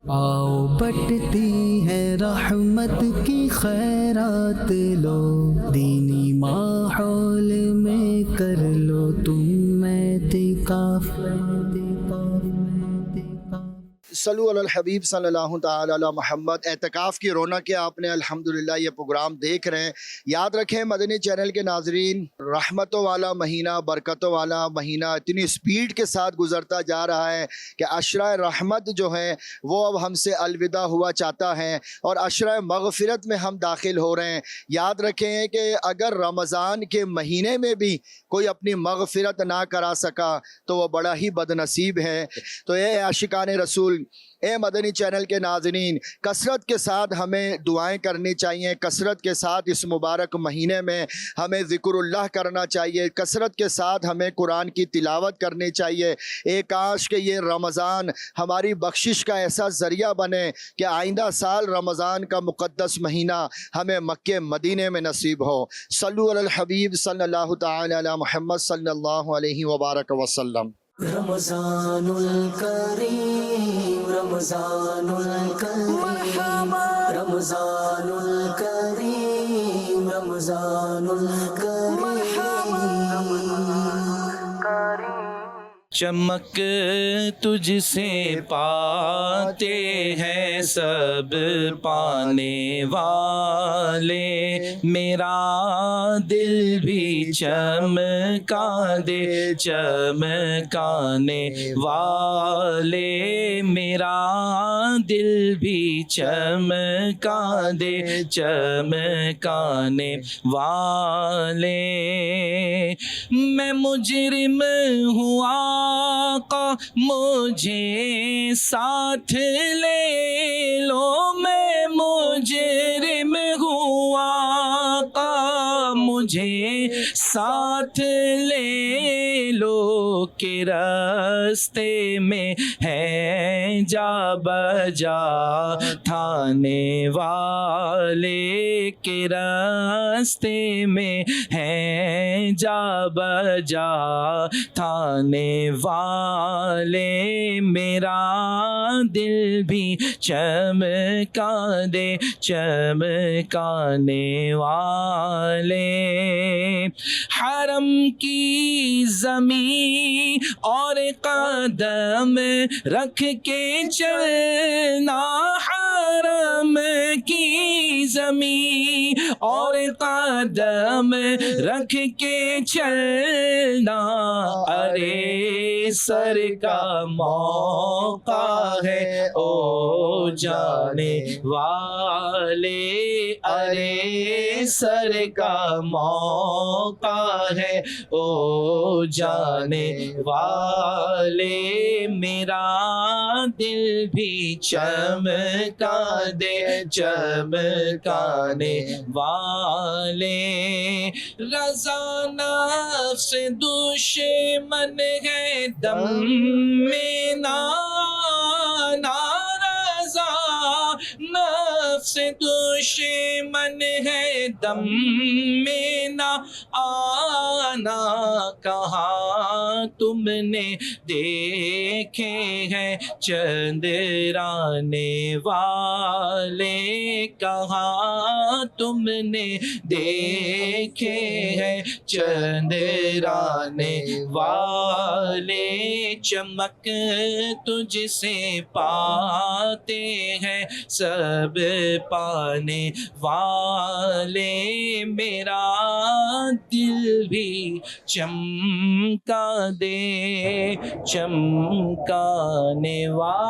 आओ बटती है रहमत की खैरात लो, दीनी माहौल में कर लो तुम एतिकाफ। सल्लु अलल हबीब सल्लल्लाहु ताला अला मुहम्मद। एतकाफ़ की रौनक के आपने अल्हम्दुलिल्लाह ये प्रोग्राम देख रहे हैं। याद रखें मदनी चैनल के नाजरीन, रहमतों वाला महीना, बरकतों वाला महीना इतनी स्पीड के साथ गुजरता जा रहा है कि अशरा रहमत जो है वो अब हमसे अलविदा हुआ चाहता है और अशरा मग़फ़िरत में हम दाखिल हो रहे हैं। याद रखें कि अगर रमज़ान के महीने में भी कोई अपनी मग़फ़िरत ना करा सका तो वह बड़ा ही बदनसीब है। तो ये आशिकान रसूल, ए मदनी चैनल के नाज़रीन, कसरत के साथ हमें दुआएं करनी चाहिए, कसरत के साथ इस मुबारक महीने में हमें ज़िक्रुल्लाह करना चाहिए, कसरत के साथ हमें कुरान की तिलावत करनी चाहिए। एक काश के ये रमज़ान हमारी बख्शिश का ऐसा ज़रिया बने कि आइंदा साल रमज़ान का मुक़द्दस महीना हमें मक्के मदीने में नसीब हो। सल्लु अलल हबीब सल्लल्लाहु ताला अला मुहम्मद सल्लल्लाहु अलैहि वबारक वसल्लम। रमज़ानुल करीम रमज़ानुल करीम रमज़ानुल करीम रमज़ानुल करीम। चमक तुझसे पाते हैं सब पाने वाले, मेरा दिल भी चमका दे चमकाने वाले, मेरा दिल भी चमका दे चमकाने वाले। मैं मुजरिम हुआ का मुझे साथ ले लो, मैं मुजरिम हुआ का मुझे साथ ले लो, के रास्ते में है जा बजा थाने वाले, के रास्ते में है जा बजा थाने वाले, मेरा दिल भी चमका दे चमकाने वाले। हरम की ज़मीं और कदम रख के चलना, हरम की ज़मीं और कदम रख के चलना, अरे सर का मौका है ओ जाने वाले, अरे सर का मौका है ओ जाने वाले, मेरा दिल भी चमका दे चमकाने वाले। रज़ा नफ्स दुश्मन है दम में ना, रज़ा नफ्स दुश्मन है दम में ना आना, कहाँ तुमने देखे हैं चंद्राने वाले, कहाँ तुमने देखे हैं चंद्राने वाले। चमक तुझसे पाते हैं सब पाने वाले, मेरा दिल भी चमका दे चमकाने वाले।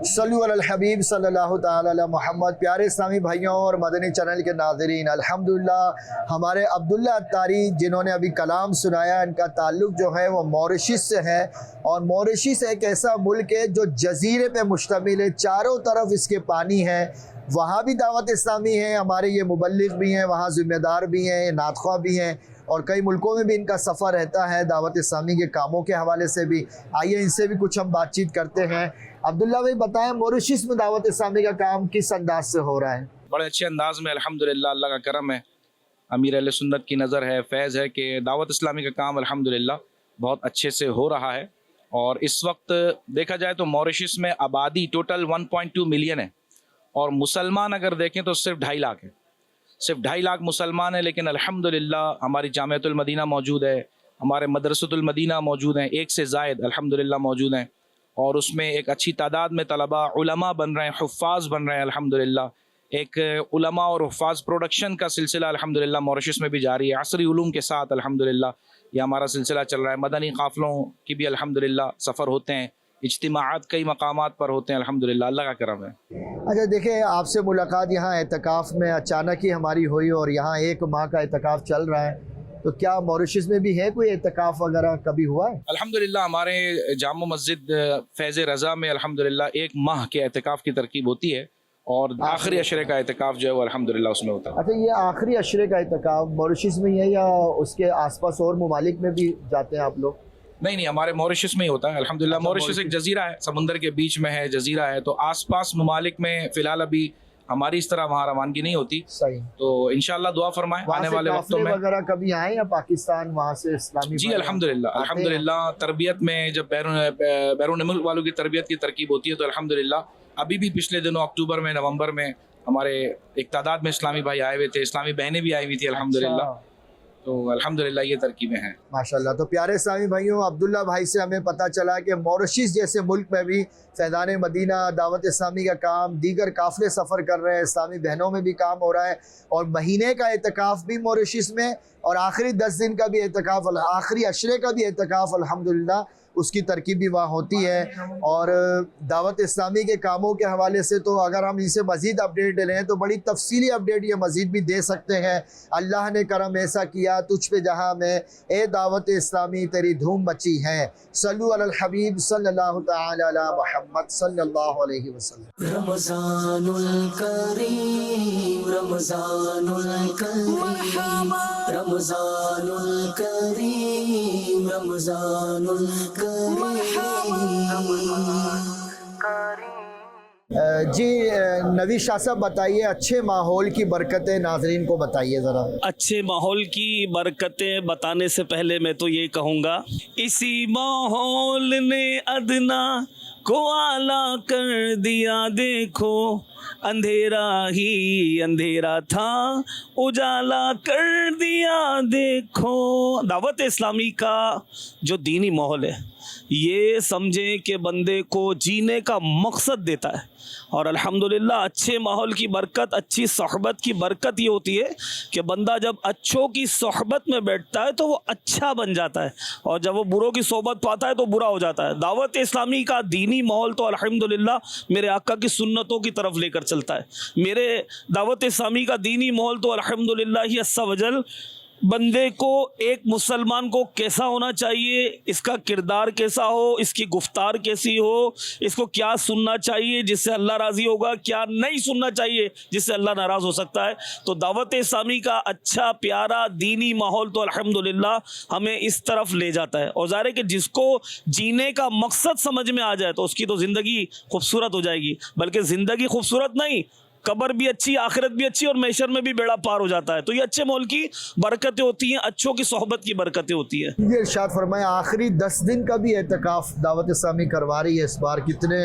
सल्लु अलल हबीब सल्लल्लाहु ताला अला मुहम्मद। प्यारे इस्लामी भाइयों और मदनी चैनल के नाज़रीन, अल्हम्दुलिल्लाह हमारे अब्दुल्ला अत्तारी जिन्होंने अभी कलाम सुनाया, इनका ताल्लुक़ जो है वो मॉरिशस से है। और मॉरिशस एक ऐसा मुल्क है जो जजीरे पे मुश्तमिल है, चारों तरफ इसके पानी है, वहाँ भी दावत इस्लामी है, हमारे ये मुबल्लिग भी हैं, वहाँ ज़िम्मेदार भी हैं, नातख़्वा भी हैं और कई मुल्कों में भी इनका सफ़र रहता है दावत इस्लामी के कामों के हवाले से भी। आइए इनसे भी कुछ हम बातचीत करते हैं। अब्दुल्ला भाई बताएं, मॉरिशस में दावत इस्लामी का काम किस अंदाज से हो रहा है? बड़े अच्छे अंदाज में अल्हम्दुलिल्लाह, अल्लाह का करम है, अमीर अहले सुन्नत की नज़र है, फैज़ है कि दावत इस्लामी का काम अल्हम्दुलिल्लाह बहुत अच्छे से हो रहा है। और इस वक्त देखा जाए तो मॉरिशस में आबादी टोटल 1.2 मिलियन है और मुसलमान अगर देखें तो सिर्फ 2.5 लाख है, सिर्फ 2.5 लाख मुसलमान है। लेकिन अल्हम्दुलिल्लाह हमारी जामिअतुल मदीना मौजूद है, हमारे मदरसतुल मदीना मौजूद हैं, 1 से ज़ायद अल्हम्दुलिल्लाह मौजूद हैं और उसमें एक अच्छी तादाद में तलबा उलमा बन रहे हैं, हुफ़्फ़ाज़ बन रहे हैं अल्हम्दुलिल्लाह। एक उलमा और हुफ़्फ़ाज़ प्रोडक्शन का सिलसिला अल्हम्दुलिल्लाह मॉरिशस में भी जारी है, असरी उलूम के साथ अल्हम्दुलिल्लाह ये हमारा सिलसिला चल रहा है। मदनी काफ़िलों की भी अल्हम्दुलिल्लाह सफ़र होते हैं, इज्तिमाआत कई मकामात पर होते हैं अल्हम्दुलिल्लाह, अल्लाह का करम है। अच्छा देखिए, आपसे मुलाकात यहाँ एतकाफ़ में अचानक ही हमारी हुई और यहाँ 1 माह का एतकाफ़ चल रहा है, तो क्या मॉरिशस में भी है कोई एतकाफ़ वगैरह कभी हुआ है? अल्हम्दुलिल्लाह हमारे जामा मस्जिद फैज़ रज़ा में अल्हम्दुलिल्लाह 1 माह के एतकाफ़ की तरकीब होती है और आखिरी अशरे का एतकाफ़ जो है वो अल्हम्दुलिल्लाह उसमें होता है। अच्छा, ये आखिरी अशरे का एतकाफ़ मॉरिशस में ही है या उसके आसपास और ममालिक में भी जाते हैं आप लोग? नहीं, हमारे मॉरिशस में ही होता है अल्हम्दुलिल्लाह। अच्छा, मॉरिशस एक जजीरा है, समुंदर के बीच में है, जजीरा है, तो आसपास ममालिक में फ़िलहाल अभी हमारी इस तरह वहाँ रवानगी नहीं होती। सही। तो इंशाअल्लाह दुआ फरमाएं आने वाले वक्तों में वगैरह कभी आए या पाकिस्तान वहाँ से इस्लामी जी अल्हम्दुलिल्लाह तरबियत में जब बैरून मुल्क वालों की तरबियत की तरकीब होती है तो अल्हम्दुलिल्लाह अभी भी पिछले दिनों अक्टूबर में नवंबर में हमारे एक तादाद में इस्लामी भाई आए हुए थे, इस्लामी बहनें भी आई हुई थी अल्हम्दुलिल्लाह। तो अल्हम्दुलिल्लाह ये तरकीबें हैं माशाल्लाह। तो प्यारे इस्लामी भाइयों, अब्दुल्ला भाई से हमें पता चला कि मॉरिशस जैसे मुल्क में भी फैज़ान मदीना दावत इस्लामी का काम, दीगर काफ़िले सफ़र कर रहे हैं, इस्लामी बहनों में भी काम हो रहा है और महीने का एतकाफ़ भी मॉरिशस में और आखिरी 10 दिन का भी एतकाफ़, आखिरी अशरे का भी एतकाफ़ अल्हम्दुलिल्लाह उसकी तरकीब भी वहाँ होती है। और दावत इस्लामी के कामों के हवाले से तो अगर हम इनसे मज़ीद अपडेट लें तो बड़ी तफसीली अपडेट ये मज़ीद भी दे सकते हैं। अल्लाह ने करम ऐसा किया तुझ पे जहाँ में, ए दावत इस्लामी तेरी धूम मची है। सल्लु अलल हबीब सल्लल्लाहु तआला अला मुहम्मद सल्लल्लाहु अलैहि वसल्लम। रमज़ानुल करीम रमज़ानुल करीम रमज़ानुल करीम रमज़ानुल जी नवी शाह साहब बताइए, अच्छे माहौल की बरकतें नाजरीन को बताइए ज़रा। अच्छे माहौल की बरकतें बताने से पहले मैं तो ये कहूँगा, इसी माहौल ने अदना को आला कर दिया, देखो अंधेरा ही अंधेरा था उजाला कर दिया देखो। दावत इस्लामी का जो दीनी माहौल है ये समझें कि बंदे को जीने का मकसद देता है और अल्हम्दुलिल्लाह अच्छे माहौल की बरकत, अच्छी सोहबत की बरकत ये होती है कि बंदा जब अच्छों की सोहबत में बैठता है तो वो अच्छा बन जाता है और जब वो बुरों की सोहबत पाता है तो बुरा हो जाता है। दावत इस्लामी का दीनी माहौल तो अल्हम्दुलिल्लाह मेरे आका की सुन्नतों की तरफ लेकर चलता है। मेरे दावत इस्लामी का दीनी माहौल तो अल्हम्दुलिल्लाह ही अस्सा वजल बंदे को, एक मुसलमान को कैसा होना चाहिए, इसका किरदार कैसा हो, इसकी गुफ्तार कैसी हो, इसको क्या सुनना चाहिए जिससे अल्लाह राज़ी होगा, क्या नहीं सुनना चाहिए जिससे अल्लाह नाराज़ हो सकता है। तो दावत इस्लामी का अच्छा प्यारा दीनी माहौल तो अल्हम्दुलिल्लाह हमें इस तरफ ले जाता है और ज़ाहिर है कि जिसको जीने का मकसद समझ में आ जाए तो उसकी तो ज़िंदगी खूबसूरत हो जाएगी। बल्कि ज़िंदगी खूबसूरत नहीं, कब्र भी अच्छी, आखिरत भी अच्छी और मैशर में भी बेड़ा पार हो जाता है। तो ये अच्छे माहौल की बरकतें होती हैं, अच्छों की सोहबत की बरकतें होती है। ये इरशाद फरमाया, आखिरी 10 दिन का भी एतकाफ़ दावत इस्लामी करवा रही है इस बार, कितने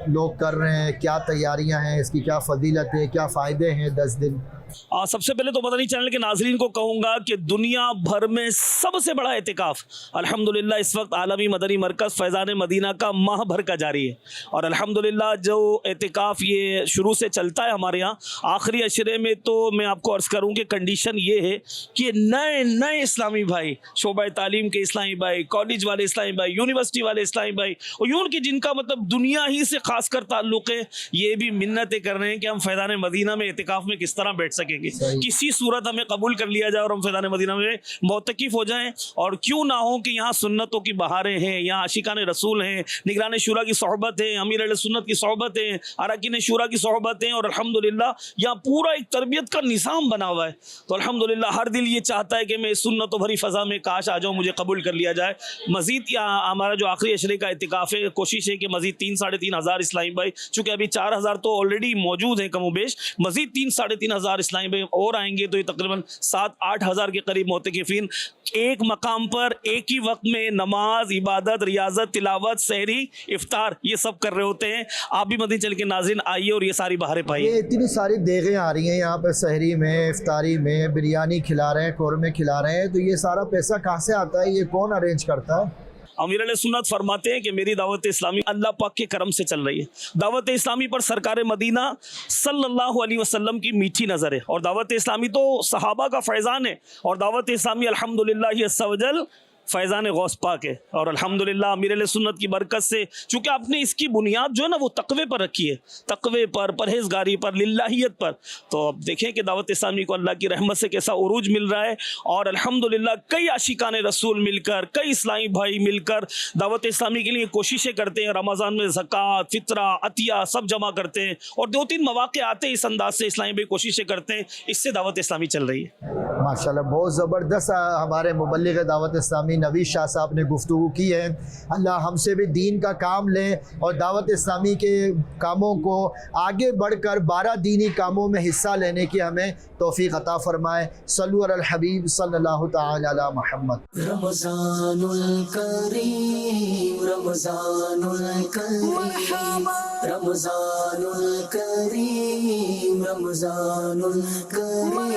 लोग कर रहे हैं, क्या तैयारियां हैं, इसकी क्या फजीलत है, क्या फ़ायदे हैं 10 दिन? सबसे पहले तो मदनी चैनल के नाजरीन को कहूँगा कि दुनिया भर में सबसे बड़ा एतिकाफ़ अल्हम्दुलिल्लाह इस वक्त आलमी मदनी मरकज़ फैज़ान मदीना का माह भर का जारी है और अल्हम्दुलिल्लाह जो एतिकाफ़ ये शुरू से चलता है हमारे यहाँ आखिरी अशरे में, तो मैं आपको अर्ज़ करूँ कि कंडीशन ये है कि नए नए इस्लामी भाई, शोबा तालीम के इस्लामी भाई, कॉलेज वाले इस्लामी भाई, यूनिवर्सिटी वाले इस्लामी भाई और यूँ कि जिनका मतलब दुनिया ही से ख़ास कर ताल्लुक़ है, ये भी मिन्नतें कर रहे हैं कि हम फैज़ान मदीना में एतिकाफ़ में किस तरह बैठ सकेंगे, किसी सूरत हमें कबूल कर लिया जाए और हम फैज़ान मदीना में मोतकिफ हो जाएं। और क्यों ना हो कि यहाँ सुन्नतों की बहारें हैं, यहाँ आशिकान रसूल हैं, निगरान शुरा की सोहबत है, अमीर अहले सुन्नत की सोहबत है, अरकान शुरा की सोहबत है और अल्हम्दुलिल्लाह यहाँ पूरा एक तरबियत का निज़ाम बना हुआ है। तो अल्हम्दुलिल्लाह हर दिल ये चाहता है कि मैं सुन्नतों भरी फ़ज़ा में काश आ जाऊँ, मुझे कबूल कर लिया जाए। मज़ीद हमारा जो आखिरी अशरे का एतिकाफ़ है, कोशिश है कि मज़ीद 3-3.5 हज़ार इस्लामी भाई, चूँकि अभी 4,000 तो ऑलरेडी मौजूद हैं कमोबेश, मज़ीद 3-3.5 हज़ार इस्लामी भाई और आएंगे तो ये तकरीबन 7-8 हज़ार के करीब मोतकिफीन एक मकाम पर एक ही वक्त में नमाज, इबादत, रियाजत, तिलावत, सहरी, इफ्तार ये सब कर रहे होते हैं। आप भी मदीना चैनल के नाज़रीन आइए और ये सारी बहारें पाइए। ये इतनी सारी देगें आ रही हैं यहाँ पर, सहरी में, इफ्तारी में, बिरयानी खिला रहे हैं, कौरमे खिला रहे हैं, तो ये सारा पैसा कहाँ से आता है? ये कौन अरेंज करता है? अमीर अहले सुन्नत फरमाते हैं कि मेरी दावत इस्लामी अल्लाह पाक के करम से चल रही है। दावत इस्लामी पर सरकार मदीना सल्लल्लाहु अलैहि वसल्लम की मीठी नज़र है और दावत इस्लामी तो सहाबा का फैज़ान है और दावत इस्लामी अल्हम्दुलिल्लाह अज़्ज़ा वजल फैज़ान गौस पाक है। और अल्हम्दुलिल्लाह अमीर अहले सुन्नत की बरकत से, चूँकि आपने इसकी बुनियाद जो है ना वो तकवे पर रखी है, तकवे पर, परहेजगारी पर, लिल्लाहियत पर, तो अब देखें कि दावत इस्लामी को अल्लाह की रहमत से कैसा उरूज मिल रहा है। और अल्हम्दुलिल्लाह कई आशिकान रसूल मिलकर, कई इस्लामी भाई मिलकर दावत इस्लामी के लिए कोशिशें करते हैं। रमज़ान में ज़कात, फ़ितरा, अतिया सब जमा करते हैं और 2-3 मौक़े आते हैं इस अंदाज से इस्लामी भाई कोशिशें करते हैं। इससे दावत इस्लामी चल रही है। माशाल्लाह, बहुत ज़बरदस्त हमारे मुबल्लिग़ दावत इस्लामी नवीद शाह साहब ने गुफ्तगू की है। अल्लाह हमसे भी दीन का काम लें और दावत इस्लामी के कामों को आगे बढ़कर 12 दीनी कामों में हिस्सा लेने की हमें तौफीक अता फरमाए। सल्लु अलल हबीब सल्लल्लाहु तआला अला मुहम्मद। रमज़ानुल करीम, रमज़ानुल करीम, रमज़ानुल करीम, रमज़ानुल करीम।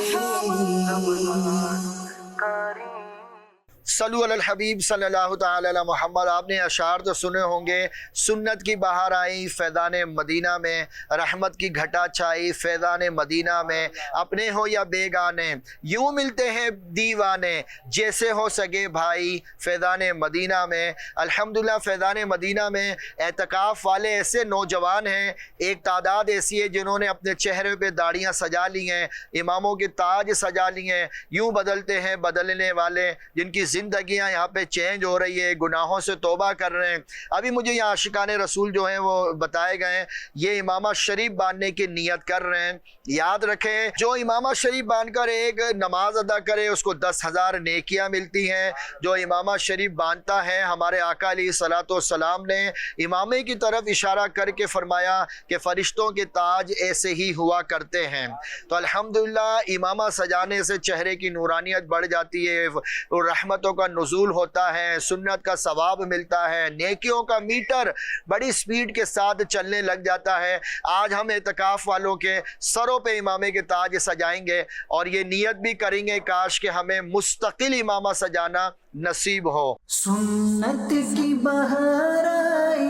सल्लु अलल हबीब सल्लल्लाहु तआला अला मुहम्मद। आपने अशार तो सुने होंगे, सुन्नत की बहार आई फैज़ान मदीना में, रहमत की घटा छाई फैज़ान मदीना में, अपने हो या बेगाने यूँ मिलते हैं दीवाने, जैसे हो सगे भाई फैज़ान मदीना में। अल्हम्दुलिल्लाह फैज़ान मदीना में एतकाफ़ वाले ऐसे नौजवान हैं, एक तादाद ऐसी है जिन्होंने अपने चेहरे पे दाढ़ियाँ सजा ली हैं, इमामों के ताज सजा लिए हैं। यूँ बदलते हैं बदलने वाले, जिनकी ज़िंदगियाँ यहाँ पे चेंज हो रही है, गुनाहों से तौबा कर रहे हैं। अभी मुझे यहाँ आशिकाने रसूल जो हैं वो बताए गए हैं, ये इमामा शरीफ बांधने की नीयत कर रहे हैं। याद रखें, जो इमामा शरीफ बांधकर एक नमाज अदा करे उसको 10,000 नेकियां मिलती हैं। जो इमामा शरीफ बांधता है, हमारे आका अलैहिस्सलातु वस्सलाम ने इमामे की तरफ इशारा करके फरमाया कि फ़रिश्तों के ताज ऐसे ही हुआ करते हैं। तो अल्हम्दुलिल्लाह इमामा सजाने से चेहरे की नूरानियत बढ़ जाती है, रहमतों का नुज़ूल होता है, सुन्नत का सवाब मिलता है, नेकियों का मीटर बड़ी स्पीड के साथ चलने लग जाता है। आज हम एतकाफ़ वालों के सरों पे इमामे के ताज सजाएंगे और ये नियत भी करेंगे काश कि हमें मुस्तकिल इमामा सजाना नसीब हो। सुन्नत की बहार आई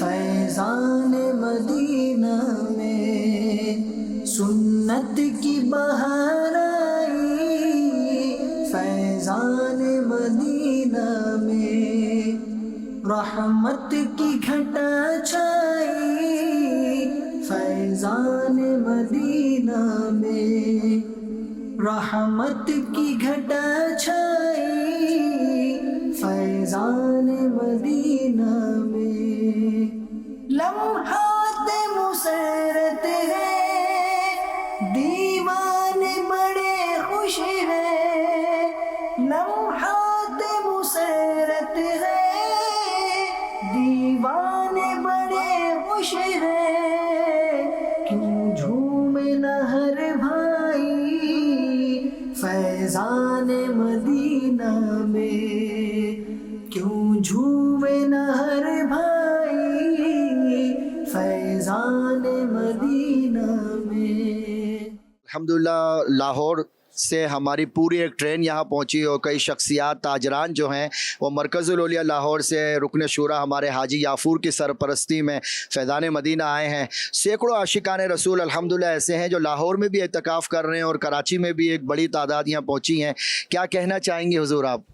फैज़ान मदीना में, सुन्नत की बहार आई फैज़ान मदीना में, रहमत की घटा छाई फैज़ान मदीना में, रहमत की घटा छाई फैज़ान मदीना में। लम्हात मुसरत है, दीवाने बड़े खुश हैं, लम्हात मुसरत है, दीवाने बड़े खुश हैं, क्यों झूमे न हर भाई फैज़ान मदीना में, क्यों झूमे न हर भाई फैज़ान मदीना में। अल्हम्दुलिल्लाह लाहौर से हमारी पूरी एक ट्रेन यहाँ पहुँची और कई शख्सियात ताजरान जो हैं वो मरकज़ुल औलिया लाहौर से रुकन शूरा हमारे हाजी याफूर की सरपरस्ती में फैज़ान मदीना आए हैं। सैकड़ों आशिकान रसूल अल्हम्दुलिल्लाह ऐसे हैं जो लाहौर में भी एतकाफ़ कर रहे हैं और कराची में भी एक बड़ी तादाद यहाँ पहुँची हैं। क्या कहना चाहेंगे हुज़ूर आप?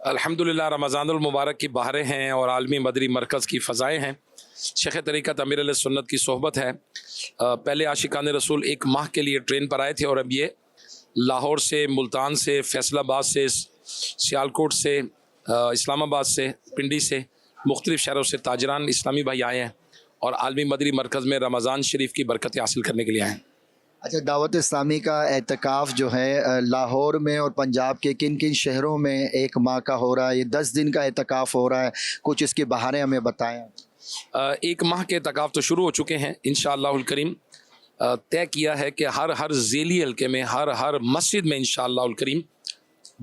अल्हम्दुलिल्लाह रमज़ानुल मुबारक की बहारें हैं और आलमी मदरी मरकज़ की फ़ज़ाएँ हैं। शेख तरीक़त अमीर अहले सुन्नत की सोहबत है। पहले आशिकान रसूल एक माह के लिए ट्रेन पर आए थे और अब ये लाहौर से, मुल्तान से, फैसलाबाद से, सियालकोट से, इस्लामाबाद से, पिंडी से, मुख्तलिफ़ शहरों से ताजरान इस्लामी भाई आए हैं और आलमी मदरी मरकज़ में रमज़ान शरीफ की बरकतें हासिल करने के लिए आए हैं। अच्छा, दावत इस्लामी का एतकाफ़ जो है लाहौर में और पंजाब के किन किन शहरों में एक माह का हो रहा है? ये 10 दिन का एतकाफ़ हो रहा है, कुछ इसकी बहारें हमें बताएं। एक माह के एतकाफ़ तो शुरू हो चुके हैं इंशाअल्लाहुल करीम। तय किया है कि हर ज़ेली हल्के में हर मस्जिद में इंशाअल्लाहुल करीम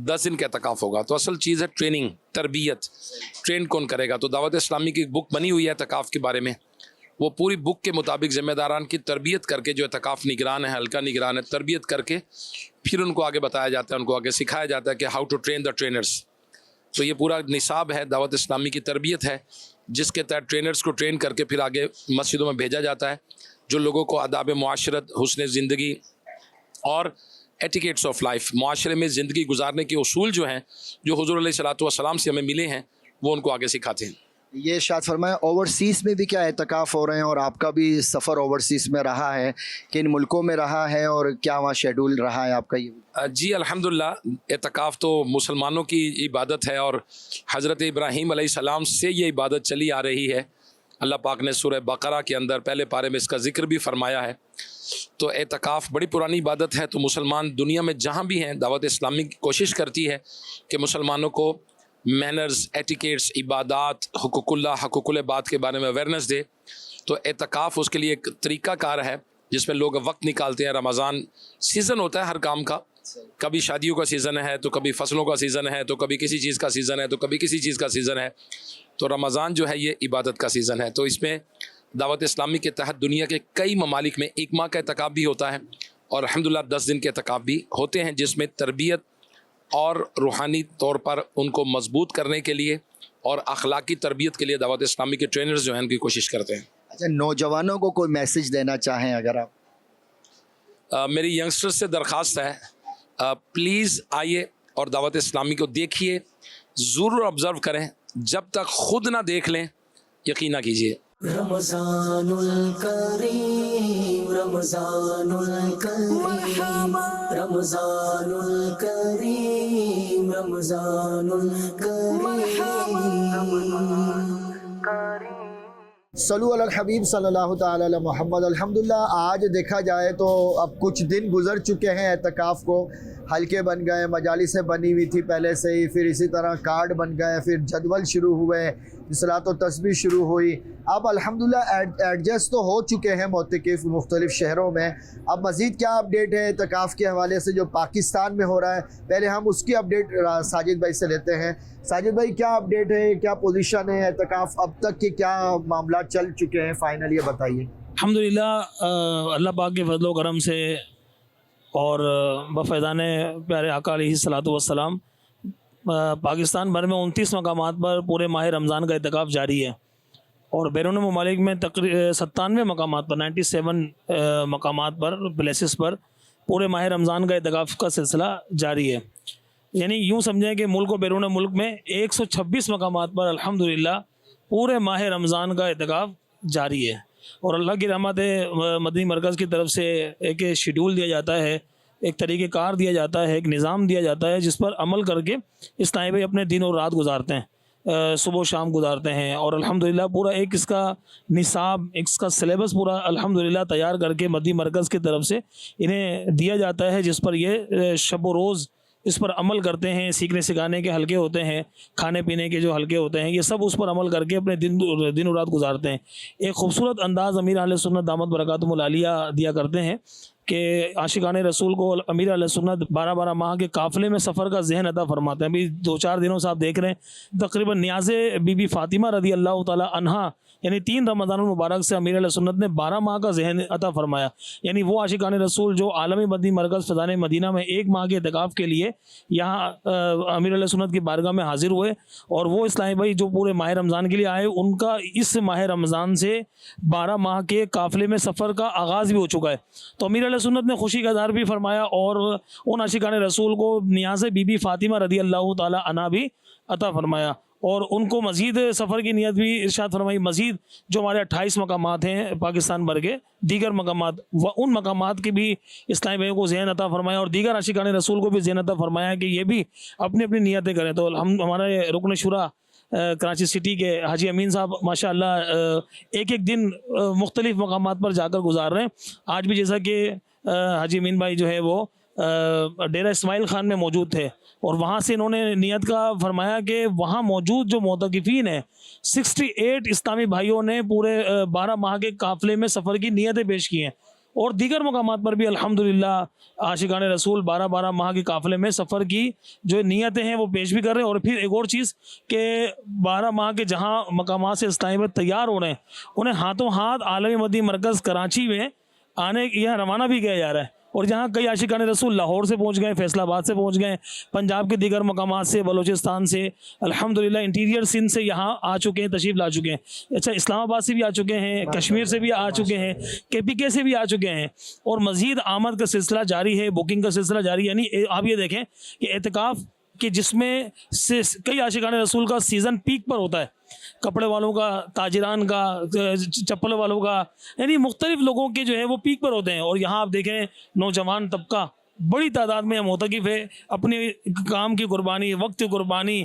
10 दिन का एतकाफ़ होगा। तो असल चीज़ है ट्रेनिंग, तरबियत। ट्रेन कौन करेगा? तो दावत इस्लामी की एक बुक बनी हुई है एतकाफ़ के बारे में। वो पूरी बुक के मुताबिक ज़िम्मेदारान की तरबियत करके, जो एतकाफ़ निगरान है, हल्का निगरान है, तरबियत करके फिर उनको आगे बताया जाता है, उनको आगे सिखाया जाता है कि how to train the trainers. तो ये पूरा निसाब है, दावत इस्लामी की तरबियत है, जिसके तहत ट्रेनर्स को ट्रेन करके फिर आगे मस्जिदों में भेजा जाता है, जो लोगों को आदाब मुआशरत, हुस्न ज़िंदगी और एटिकेट्स ऑफ लाइफ, मुआशरे में ज़िंदगी गुजारने के उसूल जो हैं, जो हुज़ूर अलैहिस्सलातु वस्सलाम से हमें मिले हैं, वो उनको आगे सिखाते हैं। ये इरशाद फरमाया, ओवरसीज़ में भी क्या एतकाफ़ हो रहे हैं, और आपका भी सफ़र ओवरसीज़ में रहा है, किन मुल्कों में रहा है और क्या वहाँ शेड्यूल रहा है आपका? ये जी अल्हम्दुलिल्लाह, एतकाफ़ तो मुसलमानों की इबादत है और हज़रत इब्राहीम अलैहिस्सलाम से ये इबादत चली आ रही है। अल्लाह पाक ने सूरह बकरा के अंदर पहले पारे में इसका ज़िक्र भी फरमाया है। तो एतकाफ़ बड़ी पुरानी इबादत है। तो मुसलमान दुनिया में जहाँ भी हैं, दावत इस्लामी की कोशिश करती है कि मुसलमानों को मैनर्स, एटिकेट्स, इबादात, हुकूकुल बात के बारे में अवेयरनेस दे। तो एतकाफ़ उसके लिए एक तरीक़ाकार है जिसमें लोग वक्त निकालते हैं। रमज़ान सीज़न होता है हर काम का, कभी शादियों का सीज़न है, तो कभी फसलों का सीज़न है, तो कभी किसी चीज़ का सीज़न है, तो कभी किसी चीज़ का सीज़न है। तो रमज़ान जो है ये इबादत का सीज़न है। तो इसमें दावत इस्लामी के तहत दुनिया के कई ममालिक में 1 माह का एतकाफ़ भी होता है और अल्हम्दुलिल्लाह 10 दिन के एतकाफ़ भी होते हैं, जिसमें तरबियत और रूहानी तौर पर उनको मजबूत करने के लिए और अखलाकी तरबियत के लिए दावत इस्लामी के ट्रेनर्स जो हैं उनकी कोशिश करते हैं। अच्छा, नौजवानों को कोई मैसेज देना चाहें अगर आप? मेरी यंगस्टर्स से दरख्वास्त है, प्लीज़ आइए और दावत इस्लामी को देखिए, ज़रूर ऑब्ज़र्व करें। जब तक खुद ना देख लें, यकीन ना कीजिए। रमज़ानुल करीम, रमज़ानुल करीम, रमज़ानुल करीम, रमज़ानुल करीम। सल्लु अलल हबीब सल्लल्लाहु ताला अला मोहम्मद। अल्हम्दुलिल्लाह, आज देखा जाए तो अब कुछ दिन गुजर चुके हैं एतकाफ़ को। हल्के बन गए, मजालिसें बनी हुई थी पहले से ही, फिर इसी तरह कार्ड बन गए, फिर जदवल शुरू हुए, सलात व तस्बीह शुरू हुई। अब अल्हम्दुलिल्लाह एडजस्ट तो हो चुके हैं मोतकिफ़ मुख्तलिफ़ शहरों में। अब मज़ीद क्या अपडेट है एतकाफ़ के हवाले से जो पाकिस्तान में हो रहा है? पहले हम उसकी अपडेट साजिद भाई से लेते हैं। साजिद भाई, क्या अपडेट है, क्या पोजीशन है एतकाफ़ अब तक के, क्या मामला चल चुके हैं फाइनल, ये बताइए। अल्हम्दुलिल्लाह, अल्लाह पाक के फजल व करम से और बफ़ैज़ान प्यारे आका अलैहिस्सलातु वस्सलाम, पाकिस्तान भर में 29 मकामात पर पूरे माह रमज़ान का एतकाफ़ जारी है और बैरून ममालिक में तकरीबन 97 मकामात पर, 97 मकामात पर, प्लेसेस पर पूरे माह रमज़ान का एतकाफ़ का सिलसिला जारी है। यानी यूँ समझें कि मुल्क और बैरून मुल्क में 126 मकामात पर अल्हम्दुलिल्लाह पूरे माह रमज़ान का एतकाफ़ जारी है। और अल्लाह की रहमत है, मदनी मरकज़ की तरफ से एक शेड्यूल दिया जाता है, एक तरीक़ेकार दिया जाता है, एक निज़ाम दिया जाता है, जिस पर अमल करके इस्लामी भाई अपने दिन और रात गुजारते हैं, सुबह शाम गुजारते हैं। और अल्हम्दुलिल्लाह पूरा एक इसका निसाब, इसका सिलेबस पूरा अल्हम्दुलिल्लाह तैयार करके मदनी मरकज़ की तरफ से इन्हें दिया जाता है, जिस पर ये शब व रोज़ इस पर अमल करते हैं। सीखने सिखाने के हल्के होते हैं, खाने पीने के जो हल्के होते हैं, ये सब उस पर अमल करके अपने दिन और रात गुजारते हैं। एक खूबसूरत अंदाज़ अमीर अहले सुन्नत दामत बरकातुहुल आलिया दिया करते हैं कि आशिकान रसूल को अमीर अहले सुन्नत 12-12 माह के काफ़िले में सफ़र का ज़हन अता फरमाते हैं। अभी 2-4 दिनों से आप देख रहे हैं तकरीबन नियाज़े बीबी फ़ातिमा रदी अल्लाह ताला अन्हा, यानी 3 रमज़ानुल मुबारक से अमीर अहले सुन्नत ने 12 माह का ज़हन अता फरमाया। यानी वो आशिकान रसूल जो आलमी मदनी मरकज़ फ़ज़ाने मदीना में 1 माह के एतकाफ़ के लिए यहाँ अमीर अहले सुन्नत की बारगाह में हाज़िर हुए और वो इस्लामी भाई जो पूरे माह रमज़ान के लिए आए, उनका इस माह रमज़ान से 12 माह के काफ़िले में सफ़र का आगाज़ भी हो चुका है। तो अमीर अहले सुन्नत ने खुशी का इज़हार भी फरमाया और उन आशिकान रसूल को नियाज़ बीबी फ़ातिमा रदी अल्लाह ताला अन्हा भी अता फरमाया और उनको मज़ीद सफ़र की नियत भी इरशाद फरमाई। मज़ीद जो हमारे 28 मकामात हैं पाकिस्तान भर के, दीगर मकामात, व उन मकामात की भी इस्लामी भाइयों को ज़हन अता फरमाया और दीगर आशिकान रसूल को भी ज़हन अता फरमाया कि ये भी अपनी अपनी नियतें करें। तो हम हमारे रुकन शुरा कराची सिटी के हाजी अमीन साहब माशाअल्लाह एक एक दिन मुख्तलिफ़ मकामात पर जाकर गुजार रहे हैं। आज भी जैसा कि हाजी अमीन भाई जो है वो डेरा इस्माइल ख़ान में मौजूद थे और वहाँ से इन्होंने नियत का फरमाया कि वहाँ मौजूद जो मोतकिफ़ीन हैं 68 इस्लामी भाइयों ने पूरे 12 माह के काफ़िले में सफ़र की नियतें पेश की हैं और दीगर मकामात पर भी अल्हम्दुलिल्लाह आशिकान रसूल 12-12 माह के काफ़िले में सफ़र की जो नीयतें हैं वो पेश भी कर रहे हैं। और फिर एक और चीज़ कि 12 माह के जहाँ मकामात से इस्लाम तैयार हो रहे हैं उन्हें हाथों हाथ आलमी मदनी मरकज़ कराची में आने यहाँ रवाना भी किया जा रहा है। और जहाँ कई आशिकान रसूल लाहौर से पहुँच गए, फैसलाबाद से पहुँच गए, पंजाब के दीगर मकामात से, बलूचिस्तान से, अल्हम्दुलिल्लाह इंटीरियर सिंध से यहाँ आ चुके हैं, तशरीफ़ ला चुके हैं। अच्छा, इस्लामाबाद से भी आ चुके हैं, कश्मीर से भी आ चुके हैं, KPK से भी आ चुके हैं और मज़ीद आमद का सिलसिला जारी है, बुकिंग का सिलसिला जारी है। यानी आप ये देखें कि एतिकाफ़ कि जिसमें से कई आशिकान रसूल का सीज़न पीक पर होता है, कपड़े वालों का, ताजिरान का, चप्पल वालों का, यानी मुख्तलिफ लोगों के जो है वो पीक पर होते हैं। और यहाँ आप देखें नौजवान तबका बड़ी तादाद में मोतकिफ़ है, अपने काम की कुर्बानी, वक्त की कुर्बानी,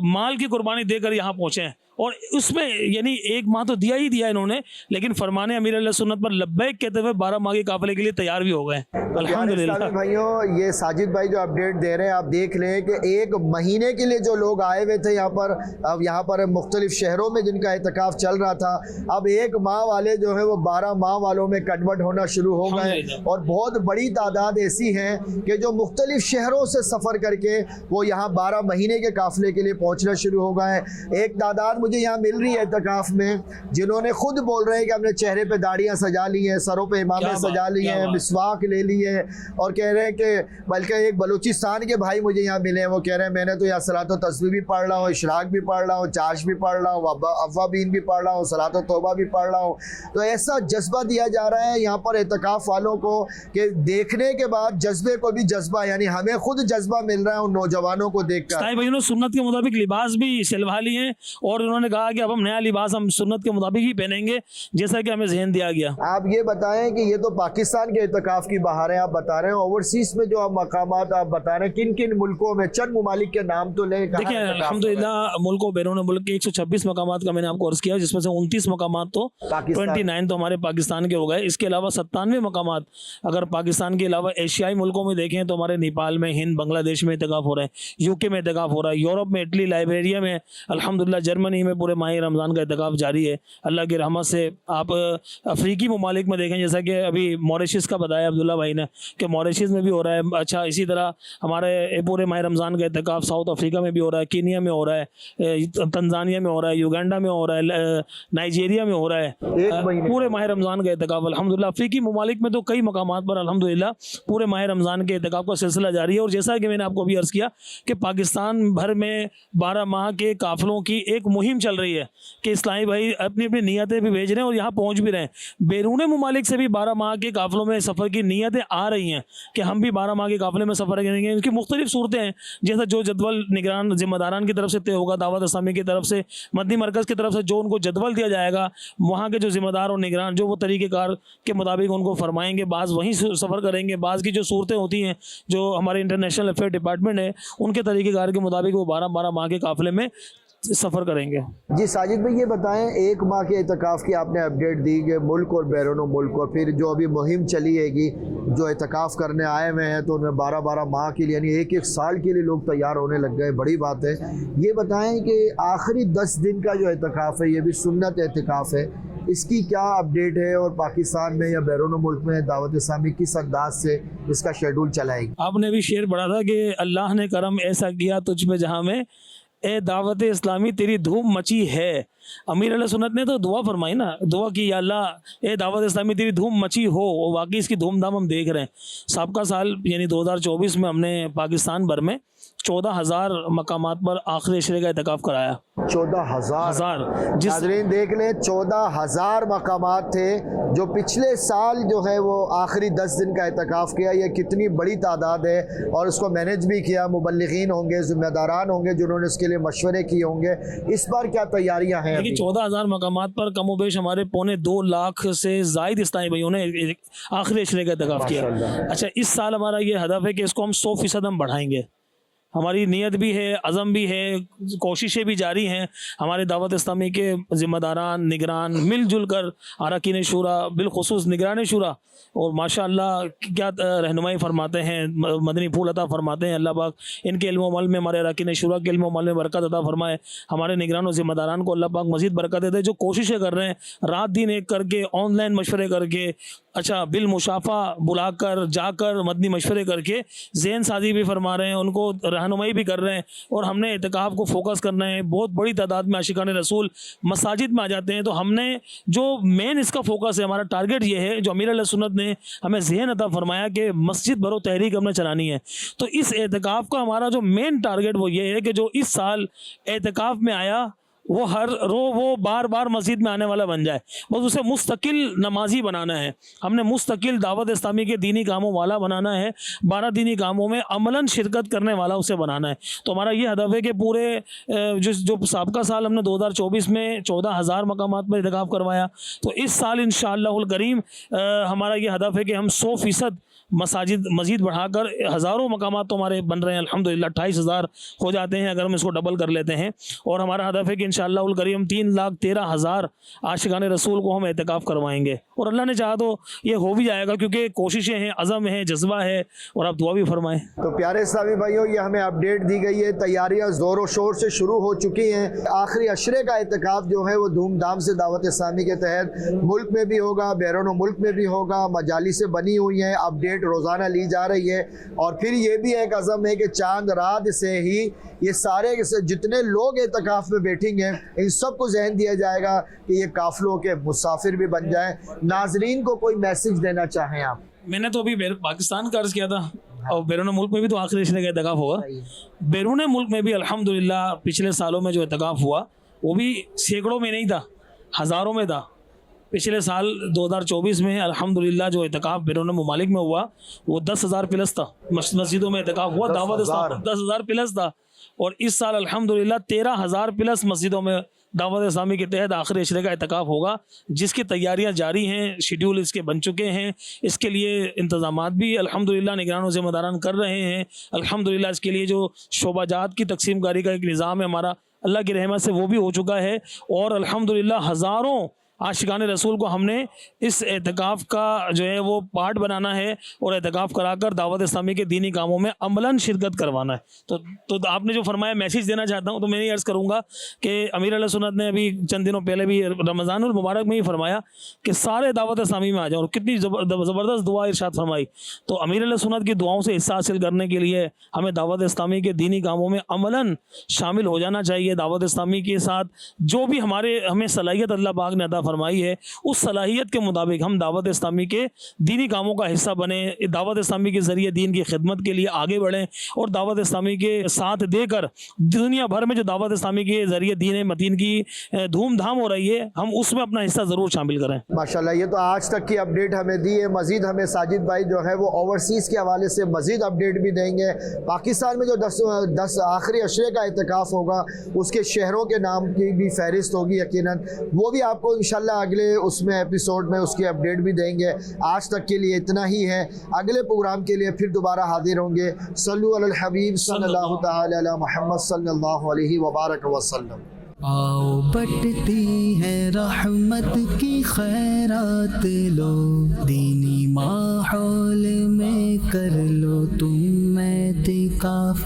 माल की कुर्बानी देकर यहाँ पहुँचे हैं। और उसमें यानी एक माह तो दिया ही दिया इन्होंने, लेकिन फरमाने अमीर अहले सुन्नत पर लब्बैक कहते हुए 12 माह के काफ़िले के लिए तैयार भी हो गए। अल्हम्दुलिल्लाह भाइयों, ये साजिद भाई जो अपडेट दे रहे हैं, आप देख लें कि एक महीने के लिए जो लोग आए हुए थे यहाँ पर, अब यहाँ पर मुख्तलिफ शहरों में जिनका एहतिकाफ चल रहा था, अब एक माह वाले जो है वो 12 माह वालों में कन्वर्ट होना शुरू हो गए। और बहुत बड़ी तादाद ऐसी है कि जो मुख्तलिफ शहरों से सफ़र करके वो यहाँ 12 महीने के काफ़िले के लिए पहुँचना शुरू हो गए हैं। एक तादाद मुझे यहाँ मिल रही है एहतिकाफ में, जिन्होंने खुद बोल रहे हैं कि हमने चेहरे पे दाढ़ियाँ सजा ली हैं, सरों पे इमामें सजा ली हैं, मिसवाक ले ली है, और कह रहे हैं कि बल्कि एक बलूचिस्तान के भाई मुझे यहाँ मिले हैं, वो कह रहे हैं मैंने तो यहाँ सलातो तस्बीह भी पढ़ रहा हूँ, इशराक भी पढ़ रहा हूँ, चाश भी पढ़ रहा हूँ, अव्वाबीन भी पढ़ रहा हूँ, सलातो तौबा भी पढ़ रहा हूँ। तो ऐसा जज्बा दिया जा रहा है यहाँ पर एहतिकाफ वालों को कि देखने के बाद जज्बे को भी जज्बा, यानी हमें खुद जज्बा मिल रहा है उन नौजवानों को देखकर। भाई ने सुन्नत के मुताबिक लिबास भी सिलवा लिए हैं और उन्होंने कहा कि अब हम नया लिबास हम सुन्नत के मुताबिक ही पहनेंगे जैसा कि हमें ज़हन दिया गया। आप ये बताएं कि ये तो पाकिस्तान के एहतिकाफ की बहार है आप बता रहे हैं, ओवरसीज में जो आप मकामात आप बता रहे हैं, किन किन मुल्कों में, चंद ममालिक के नाम तो ले। देखिए अल्हम्दुलिल्लाह मुल्कों बैरून मुल्क के 126 मकामात का मैंने आपको अर्ज किया, जिसमें से 29 मकामात तो 29 तो हमारे पाकिस्तान के हो गए। इसके अलावा 97 मकामात अगर पाकिस्तान के अलावा एशियाई मुल्कों में देखें तो हमारे नेपाल में, हिंद, बांग्लादेश में एहतिकाफ हो रहा है, UK में एहतिकाफ हो रहा है, यूरोप में इटली, लाइब्रेरिया में, अल्हम्दुलिल्लाह जर्मनी में पूरे माह रमज़ान का एहतिकाफ जारी है अल्लाह की रहमत से। आप अफ्रीकी ममालिक में देखें, जैसा कि अभी मॉरिशस का बताया अब्दुल्ला भाई ने कि मॉरिशस में भी हो रहा है। अच्छा, इसी तरह हमारे पूरे माह रमज़ान का एहतिकाफ साउथ अफ्रीका में भी हो रहा है, कीनिया में हो रहा है, तंजानिया में हो रहा है, युगांडा में हो रहा है, नाइजीरिया में हो रहा है, पूरे माह रमज़ान का एहतिकाफ अल्हम्दुलिल्लाह। अफ्रीकी ममालिक में तो कई मकामात पर अल्हम्दुलिल्लाह पूरे माह रमज़ान के एहतिकाफ का सिलसिला जारी है। और जैसा कि मैंने आपको अभी अर्ज़ किया कि पाकिस्तान भर में 12 माह के काफ़िलों की एक मुहिम चल रही है कि इस्लामी भाई अपनी अपनी नीयतें भी भेज रहे हैं और यहाँ पहुँच भी रहे हैं। बैरून ममालिक से भी 12 माह के काफ़िलों में सफ़र की नीयतें आ रही हैं कि हम भी 12 माह के काफ़िले में सफ़र करेंगे। इनकी मुख्तलिफ सूरतें हैं, जैसा जो जदवल निगरान ज़िम्मेदारान की तरफ से तय होगा, दावत इस्लामी की तरफ से, मदनी मरकज़ की तरफ से जो उनको जदवल दिया जाएगा, वहाँ के जो ज़िम्मेदार और निगरान जो वो तरीक़ेकार के मुताबिक उनको फरमाएंगे, बाज़ वहीं सफ़र करेंगे, बाज़ की जो सूरतें होती हैं जो हमारे इंटरनेशनल अफेयर डिपार्टमेंट है उनके तरीक़ेकार के मुताबिक वो 12-12 माह के काफ़िले में सफ़र करेंगे। जी साजिद भाई, ये बताएं एक माह के एहतिकाफ की आपने अपडेट दी कि मुल्क और बैरून मुल्क, और फिर जो अभी मुहिम चली हैगी जो एहतिकाफ करने आए हुए हैं तो उनमें 12-12 माह के लिए यानी एक साल के लिए लोग तैयार होने लग गए, बड़ी बात है। ये बताएं कि आखिरी 10 दिन का जो एहतिकाफ है ये भी सुन्नत एहतिकाफ है, इसकी क्या अपडेट है और पाकिस्तान में या बैरून मुल्क में दावत इस्लामी किस अंदाज से इसका शेड्यूल चलाएगी? आपने भी शेर पढ़ा था कि अल्लाह ने करम ऐसा किया तुझ पे जहाँ में, ए दावत इस्लामी तेरी धूम मची है। अमीर अहले सुन्नत ने तो दुआ फरमाई ना, दुआ की या अल्लाह ए दावत इस्लामी तेरी धूम मची हो, और वाकई इसकी धूमधाम हम देख रहे हैं। साबका साल यानी 2024 में हमने पाकिस्तान भर में 14,000 मकामात पर आखिरी इशरे का एहतिकाफ कराया। 14,000 नाज़रीन देख लें, 14,000 मकामात थे जो पिछले साल जो है वो आखिरी 10 दिन का एहतिकाफ किया। ये कितनी बड़ी तादाद है और उसको मैनेज भी किया, मुबल्लिगीन होंगे, ज़िम्मेदारान होंगे जिन्होंने इसके लिए मशवरे किए होंगे। इस बार क्या तैयारियाँ हैं? देखिए 14,000 मकामात पर कमोबेश हमारे 2.25 लाख से ज़ायद इस्लामी भाइयों ने आखिरी इशरे का एहतिकाफ किया। अच्छा, इस साल हमारा ये हदफ है कि इसको हम 100% हम बढ़ाएंगे। हमारी नीयत भी है, अज़म भी है, कोशिशें भी जारी हैं। हमारे दावत इस्लामी के ज़िम्मेदारान, निगरान मिलजुल कर अरकान शूरा, बिलखुसूस निगरान शूरा, और माशाअल्लाह क्या रहनुमाई फरमाते हैं, मदनी फूल अता फरमाते हैं। अल्लाह पाक इनके इल्म अमल में, हमारे अरकान शूरा के इल्म अमल में बरकत अता फरमाए। हमारे निगरान और ज़िम्मेदारान को अल्लाह पाक मज़ीद बरकत देते, जो कोशिशें कर रहे हैं रात दिन एक करके, ऑनलाइन मशवरे करके, अच्छा बिल मुशाफा बुलाकर जाकर मदनी मशवरे करके ज़हन साजी भी फरमा रहे हैं, उनको रहनुमाई भी कर रहे हैं, और हमने एतकाफ़ को फोकस करना है। बहुत बड़ी तादाद में आशिकान रसूल मसाजिद में आ जाते हैं, तो हमने जो मेन इसका फोकस है, हमारा टारगेट ये है, जो अमीर सुन्नत ने हमें ज़हन अता फरमाया कि मस्जिद भरो तहरीक हमने चलानी है। तो इस एतकाफ़ का हमारा जो मेन टारगेट वो ये है कि जो इस साल एतकाफ़ में आया वो वो बार बार मस्जिद में आने वाला बन जाए, बस उसे मुस्तकिल नमाजी बनाना है। हमने मुस्तकिल दावत इस्लामी के दीनी कामों वाला बनाना है, 12 दीनी कामों में अमलन शिरकत करने वाला उसे बनाना है। तो हमारा ये हदफ है कि पूरे जो साबका साल हमने 2024 में 14,000 मकामात पर इत्काफ करवाया, तो इस साल इंशाअल्लाहुल करीम हमारा ये हदफ है कि हम 100% मस्जिद बढ़ाकर हज़ारों मकामात तो हमारे बन रहे हैं अल्हम्दुलिल्लाह, 28,000 हो जाते हैं अगर हम इसको डबल कर लेते हैं। और हमारा हदफ है कि इंशाअल्लाहुल करीम 3,13,000 आशिकान रसूल को हम एतकाफ़ करवाएंगे, और अल्लाह ने चाहा तो ये हो भी जाएगा, क्योंकि कोशिशें हैं, अज़म है, जज्बा है, और आप दुआ भी फरमाएँ। तो प्यारे इस्लामी भाइयों, ये हमें अपडेट दी गई है, तैयारियां ज़ोर व शोर से शुरू हो चुकी हैं। आखिरी अशरे का एतकाफ़ जो है वो धूमधाम से दावत इस्लामी के तहत मुल्क में भी होगा, बैरून मुल्क में भी होगा, मजालिसें बनी हुई हैं, अपडेट रोज़ाना ली जा रही है। और फिर ये भी एक अज़म है कि चांद रात से ही ये सारे जितने लोग एतकाफ़ में बैठेंगे इन सबको जहन दिया जाएगा कि ये काफ़िलों के मुसाफिर भी बन जाए। नाजरीन को कोई मैसेज देना चाहें आप? मैंने तो अभी पाकिस्तान का अर्ज़ किया था, और बैरून मुल्क में भी तो आखिरी अशरे का एतकाफ़ होगा। बैरून मुल्क में भी अल्हम्दुलिल्लाह पिछले सालों में जो एतकाफ़ हुआ वो भी सैकड़ों में नहीं था, हज़ारों में था। पिछले साल 2024 में अल्हम्दुलिल्लाह जो एतकाफ़ बैरून मुमालिक में हुआ वो 10,000 प्लस था, मस्जिदों में एतकाफ़ हुआ, दावत इस्लाम 10,000 प्लस था। और इस साल अल्हम्दुलिल्लाह 13,000 प्लस मस्जिदों में दावत इस्लामी के तहत आखिरी अशरे का एतकाफ़ होगा, जिसकी तैयारियां जारी हैं, शेड्यूल इसके बन चुके हैं। इसके लिए इंतज़ामात भी अल्हम्दुलिल्लाह निगरान ज़िम्मेदारान कर रहे हैं। अल्हम्दुलिल्लाह इसके लिए जो शोबाजात की तकसीम कारी का एक निज़ाम है हमारा, अल्लाह की रहमत से वो भी हो चुका है। और अल्हम्दुलिल्लाह हज़ारों आशिकान रसूल को हमने इस एतकाफ़ का जो है वो पार्ट बनाना है, और एतकाफ़ कराकर दावत इस्लामी के दीनी कामों में अमलन शिरकत करवाना है। तो आपने जो फरमाया, मैसेज देना चाहता हूँ, तो मैं ये अर्ज़ करूँगा कि अमीर अहले सुन्नत ने अभी चंद दिनों पहले भी रमज़ानुल मुबारक में ही फरमाया कि सारे दावत इस्लामी में आ जाओ, और कितनी ज़बरदस्त दुआ इरशाद फरमाई। तो अमीर अहले सुन्नत की दुआओं से हिस्सा हासिल करने के लिए हमें दावत इस्लामी के दीनी कामों में अमलन शामिल हो जाना चाहिए। दावत इस्लामी के साथ जो भी हमें सलाहियत अल्लाह पाक ने अता फरमाई है, उस सलाहियत के मुताबिक हम दावत इस्लामी के दीनी कामों का हिस्सा बने, दावत इस्लामी के ज़रिए दीन की खिदमत के लिए आगे बढ़ें, और दावत इस्लामी के साथ देकर दुनिया भर में जो दावत इस्लामी के ज़रिए दीन मतीन की धूमधाम हो रही है, हम उसमें अपना हिस्सा ज़रूर शामिल करें। माशाल्लाह, ये तो आज तक की अपडेट हमें दी है। मज़ीद हमें साजिद भाई जो है वो ओवरसीज़ के हवाले से मज़ीद अपडेट भी देंगे। पाकिस्तान में जो 10 आखिरी अशरे का एतकाफ़ होगा उसके शहरों के नाम की भी फहरिस्त होगी यकीनन, वो भी आपको इंशाल्लाह अगले उसमें एपिसोड में उसकी अपडेट भी देंगे। आज तक के लिए इतना ही है, अगले प्रोग्राम के लिए फिर दोबारा हाजिर होंगे। सल्लु अलल हबीब सल्लल्लाहु तआला अला मुहम्मद सल्लल्लाहु अलैहि वबारक वसल्लम। आओ बटती है रहमत की खैरात लो, दीनी माहौल में कर लो तुम एतकाफ़।